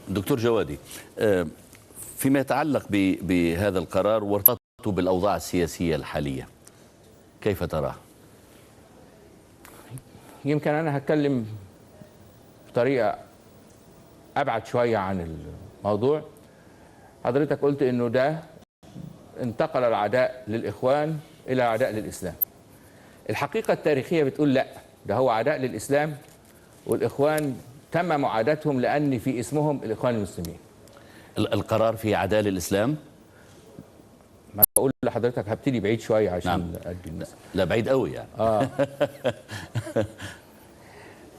دكتور جوادي، فيما يتعلق بهذا القرار وارتباطه بالأوضاع السياسية الحالية، كيف تراه؟ يمكن أنا هتكلم بطريقة أبعد شوية عن الموضوع. حضرتك قلت إنه ده انتقل العداء للإخوان إلى عداء للإسلام. الحقيقة التاريخية بتقول لا، ده هو عداء للإسلام، والإخوان تم معاداتهم لأن في اسمهم الإخوان المسلمين. القرار في عداء للإسلام؟ ما بقول لحضرتك هبتدي بعيد شوية عشان نعم. أدي المثال. لا بعيد قوي يعني.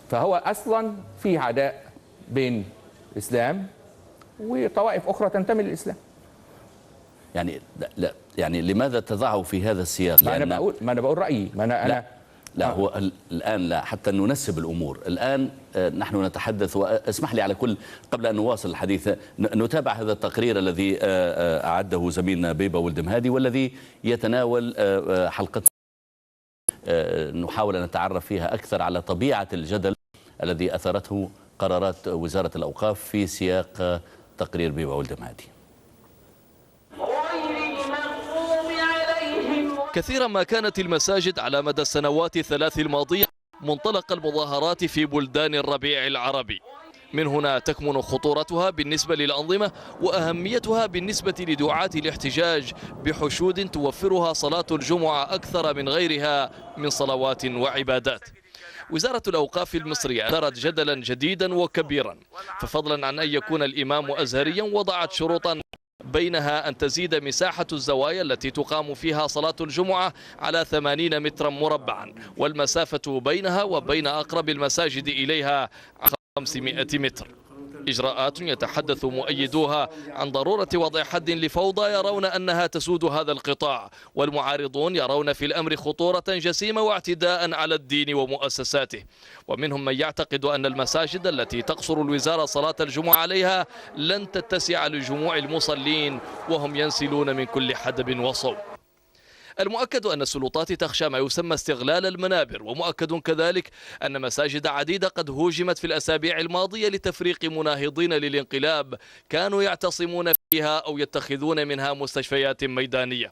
فهو أصلا في عداء بين الإسلام وطوائف أخرى تنتمي للإسلام. يعني لا يعني لماذا تضعه في هذا السياق؟ ما أنا بقول رأيي. ما أنا لا هو الآن لا، حتى ننسب الأمور. الآن نحن نتحدث، واسمح لي على كل قبل أن نواصل الحديث نتابع هذا التقرير الذي أعده زميلنا بيبة ولدمهادي، والذي يتناول حلقة نحاول أن نتعرف فيها أكثر على طبيعة الجدل الذي أثرته قرارات وزارة الأوقاف في سياق تقرير بيبة ولدمهادي. كثيرا ما كانت المساجد على مدى السنوات الثلاث الماضية منطلق المظاهرات في بلدان الربيع العربي. من هنا تكمن خطورتها بالنسبة للأنظمة وأهميتها بالنسبة لدعاة الاحتجاج بحشود توفرها صلاة الجمعة أكثر من غيرها من صلوات وعبادات. وزارة الأوقاف المصرية أثارت جدلا جديدا وكبيرا، ففضلا عن أن يكون الإمام أزهريا وضعت شروطا بينها أن تزيد مساحة الزوايا التي تقام فيها صلاة الجمعة على 80 مترا مربعا، والمسافة بينها وبين أقرب المساجد إليها 500 متر. إجراءات يتحدث مؤيدوها عن ضرورة وضع حد لفوضى يرون أنها تسود هذا القطاع، والمعارضون يرون في الأمر خطورة جسيمة واعتداء على الدين ومؤسساته. ومنهم من يعتقد أن المساجد التي تقصر الوزارة صلاة الجمعة عليها لن تتسع لجموع المصلين وهم ينسلون من كل حدب وصوب. المؤكد أن السلطات تخشى ما يسمى استغلال المنابر، ومؤكد كذلك أن مساجد عديدة قد هوجمت في الأسابيع الماضية لتفريق مناهضين للانقلاب كانوا يعتصمون فيها أو يتخذون منها مستشفيات ميدانية.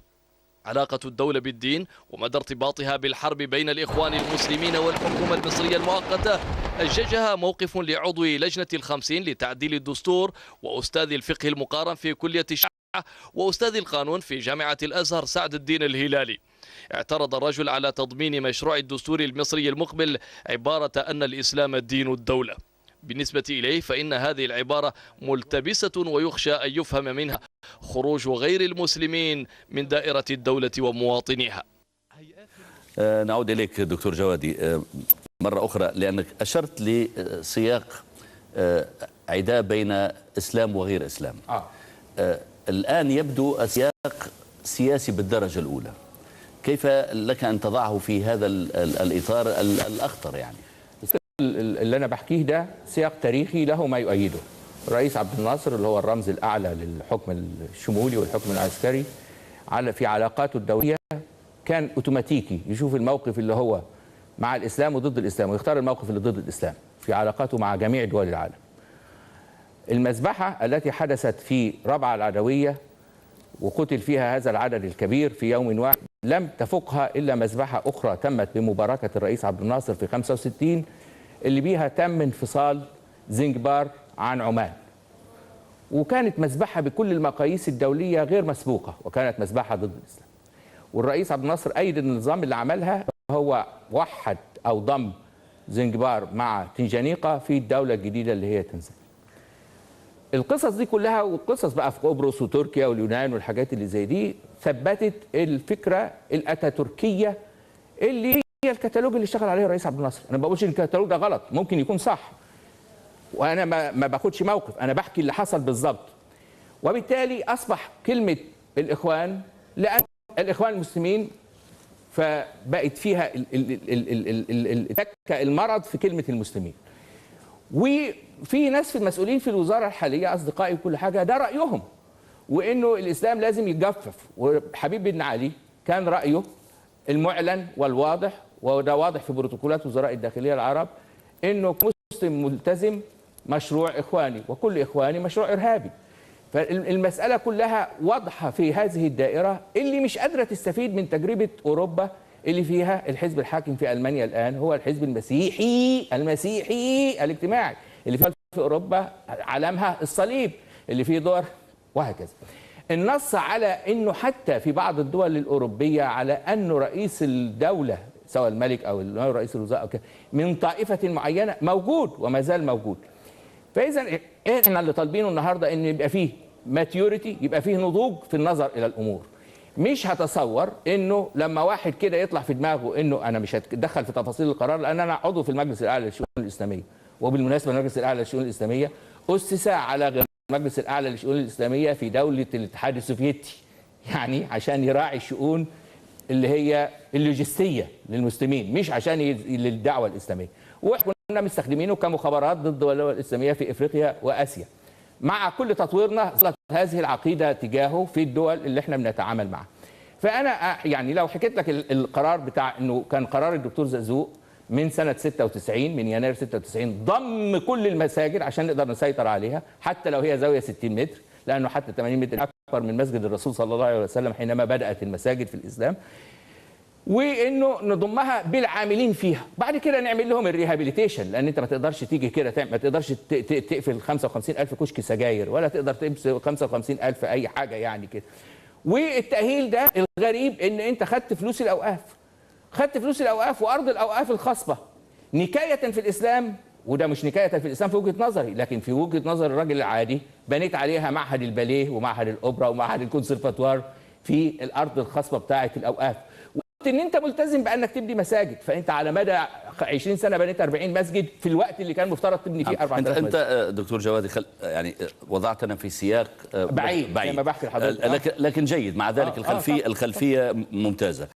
علاقة الدولة بالدين ومدى ارتباطها بالحرب بين الإخوان المسلمين والحكومة المصرية المؤقتة أججها موقف لعضو لجنة ال50 لتعديل الدستور وأستاذ الفقه المقارن في كلية وأستاذ القانون في جامعة الأزهر سعد الدين الهلالي. اعترض الرجل على تضمين مشروع الدستور المصري المقبل عبارة أن الإسلام دين الدولة. بالنسبة إليه فإن هذه العبارة ملتبسة ويخشى أن يفهم منها خروج غير المسلمين من دائرة الدولة ومواطنيها. نعود إليك دكتور جوادي مرة أخرى، لأنك أشرت لسياق عداء بين إسلام وغير إسلام. الآن يبدو السياق سياسي بالدرجة الأولى، كيف لك أن تضعه في هذا الإطار الأخطر؟ يعني اللي أنا بحكيه ده سياق تاريخي له ما يؤيده. الرئيس عبد الناصر اللي هو الرمز الأعلى للحكم الشمولي والحكم العسكري في علاقاته الدولية كان أوتوماتيكي يشوف الموقف اللي هو مع الإسلام وضد الإسلام ويختار الموقف اللي ضد الإسلام في علاقاته مع جميع دول العالم. المذبحة التي حدثت في ربعة العدوية وقتل فيها هذا العدد الكبير في يوم واحد لم تفقها إلا مذبحة أخرى تمت بمباركة الرئيس عبد الناصر في 65 اللي بيها تم انفصال زنجبار عن عمان، وكانت مذبحة بكل المقاييس الدولية غير مسبوقة، وكانت مذبحة ضد الإسلام. والرئيس عبد الناصر أيد النظام اللي عملها هو وحد أو ضم زنجبار مع تنجانيقة في الدولة الجديدة اللي هي تنزانيا. القصص دي كلها والقصص بقى في قبرص وتركيا واليونان والحاجات اللي زي دي ثبتت الفكرة الأتاتوركية اللي هي الكتالوج اللي اشتغل عليه الرئيس عبد الناصر. أنا ما بقولش إن الكتالوج ده غلط، ممكن يكون صح، وأنا ما باخدش موقف، أنا بحكي اللي حصل بالظبط. وبالتالي أصبح كلمة الإخوان لأن الإخوان المسلمين فبقت فيها المرض في كلمة المسلمين. وفي ناس في المسؤولين في الوزارة الحالية أصدقائي وكل حاجة ده رأيهم، وإنه الإسلام لازم يتجفف. وحبيب بن علي كان رأيه المعلن والواضح، وده واضح في بروتوكولات وزراء الداخلية العرب، إنه مسلم ملتزم مشروع إخواني، وكل إخواني مشروع إرهابي. فالمسألة كلها واضحة في هذه الدائرة اللي مش قادرة تستفيد من تجربة أوروبا، اللي فيها الحزب الحاكم في ألمانيا الآن هو الحزب المسيحي الاجتماعي، اللي في أوروبا علامها الصليب، اللي فيه دور، وهكذا. النص على أنه حتى في بعض الدول الأوروبية على أنه رئيس الدولة سواء الملك أو رئيس الوزراء أو كده من طائفة معينة موجود وما زال موجود. فإذا احنا اللي طالبينه النهارده ان يبقى فيه ماتيوريتي، يبقى فيه نضوج في النظر الى الامور. مش هتصور انه لما واحد كده يطلع في دماغه انه انا مش هتدخل في تفاصيل القرار، لان انا عضو في المجلس الاعلى للشؤون الاسلاميه، وبالمناسبه المجلس الاعلى للشؤون الاسلاميه اسس على غير المجلس الاعلى للشؤون الاسلاميه في دوله الاتحاد السوفيتي، يعني عشان يراعي الشؤون اللي هي اللوجستيه للمسلمين، مش عشان للدعوه الاسلاميه. واحنا كنا مستخدمينه كمخابرات ضد الدول الاسلاميه في افريقيا واسيا. مع كل تطويرنا ظلت هذه العقيده تجاهه في الدول اللي احنا بنتعامل معها. فانا يعني لو حكيت لك القرار بتاع انه كان قرار الدكتور زقزوق من سنه 96، من يناير 96، ضم كل المساجد عشان نقدر نسيطر عليها حتى لو هي زاويه 60 متر، لانه حتى 80 متر اكبر من مسجد الرسول صلى الله عليه وسلم حينما بدات المساجد في الاسلام. وانه نضمها بالعاملين فيها، بعد كده نعمل لهم الريهابيليتيشن، لان انت ما تقدرش تيجي كده ما تقدرش تقفل 55,000 كشك سجاير، ولا تقدر تمسك 55,000 اي حاجه يعني كده. والتاهيل ده الغريب ان انت خدت فلوس الاوقاف، وارض الاوقاف الخصبه نكايه في الاسلام، وده مش نكايه في الاسلام في وجهه نظري، لكن في وجهه نظر الراجل العادي، بنيت عليها معهد الباليه ومعهد الاوبرا ومعهد الكونسرفاتوار في الارض الخصبه بتاعه الاوقاف. ان انت ملتزم بانك تبني مساجد، فانت على مدى 20 سنه بنيت 40 مسجد في الوقت اللي كان مفترض تبني فيه 4000 مسجد. انت دكتور جوادي يعني وضعتنا في سياق بعيد. ما بحكي لحضرتك لكن جيد مع ذلك الخلفيه ممتازه.